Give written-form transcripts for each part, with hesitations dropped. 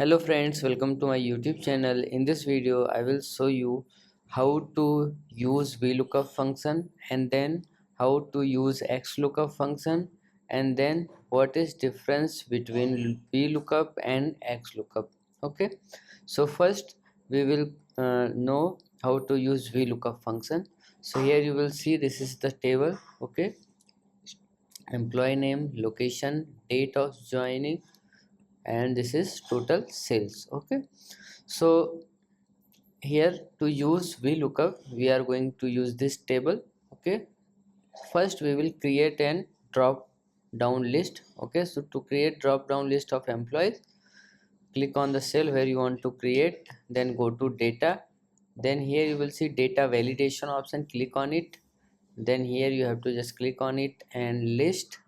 Hello friends, welcome to my YouTube channel. In this video I will show you how to use VLOOKUP function and then how to use XLOOKUP function and then what is difference between VLOOKUP and XLOOKUP. Okay, so first we will know how to use VLOOKUP function. So here you will see this is the table. Okay, employee name, location, date of joining, and this is total sales. Okay, so here to use VLOOKUP we are going to use this table. Okay, first we will create an drop down list. Okay, so to create drop down list of employees, click on the cell where you want to create, then go to data, then here you will see data validation option, click on it, then here you have to just click on it and list,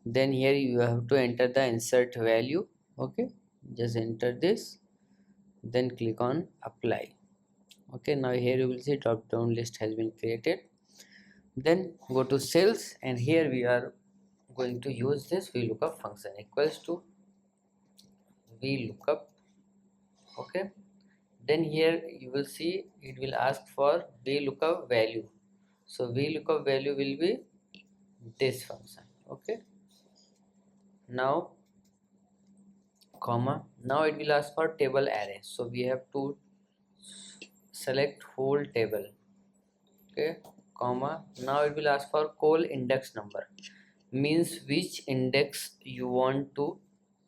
then here you have to enter the insert value. Okay, just enter this, then click on apply. Okay, now here you will see drop down list has been created. Then go to sales and here we are going to use this VLOOKUP function equals to VLOOKUP. Okay, then here you will see it will ask for VLOOKUP value, so VLOOKUP value will be this function. Okay, now comma, now it will ask for table array, so we have to select whole table. Okay, comma, now it will ask for call index number, means which index you want to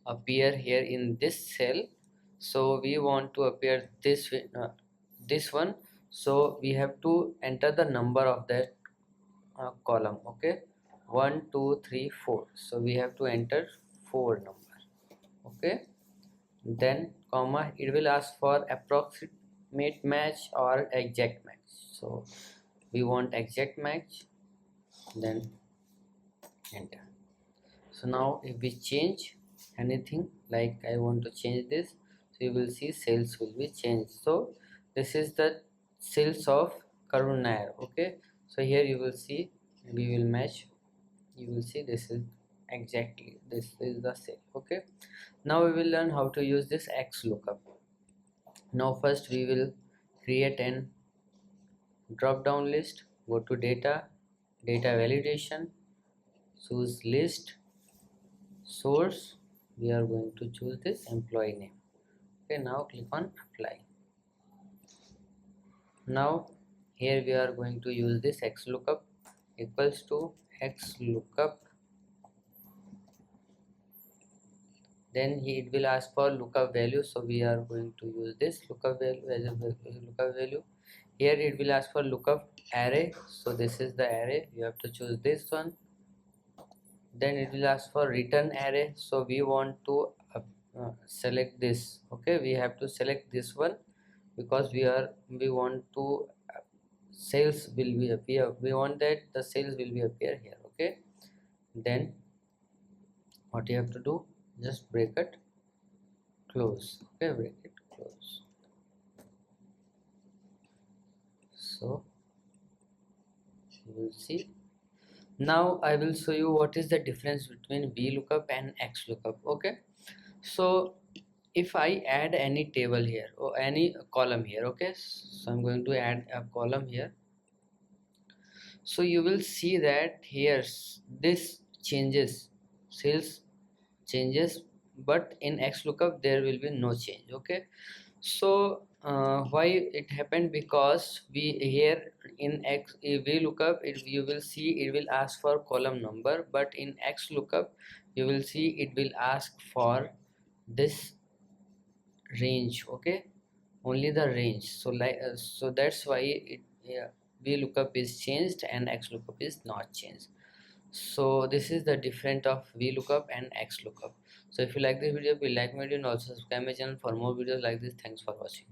appear here in this cell. So we want to appear this one, so we have to enter the number of that column. Okay, 1 2 3 4, so we have to enter 4 number. Okay, then comma, it will ask for approximate match or exact match, so we want exact match, then enter. So now if we change anything, like I want to change this, so you will see sales will be changed. So this is the sales of Karun Nair. Okay, so here you will see we will match, you will see this is exactly, this is the sale. Okay, now we will learn how to use this XLOOKUP. Now first we will create an drop down list, go to data, data validation, choose list, source, we are going to choose this employee name. Okay, now click on apply. Now here we are going to use this XLOOKUP equals to XLOOKUP, then it will ask for lookup value, so we are going to use this lookup value as a lookup value. Here it will ask for lookup array, so this is the array, you have to choose this one. Then it will ask for return array, so we want to select this. Okay, we have to select this one because we want to sales will be appear, we want that the sales will be appear here. Okay, then what you have to do, just bracket close. Okay, bracket close. So you will see. Now I will show you what is the difference between VLOOKUP and XLOOKUP. Okay, so if I add any table here or any column here, okay, so I'm going to add a column here, so you will see that here this changes, sales changes, but in XLOOKUP there will be no change. Okay, so why it happened, because we here in VLOOKUP you will see it will ask for column number, but in XLOOKUP you will see it will ask for this range. Okay, only the range, so so that's why it VLOOKUP is changed and XLOOKUP is not changed. So this is the difference of VLOOKUP and XLOOKUP. So if you like this video, please like my video and also subscribe my channel for more videos like this. Thanks for watching.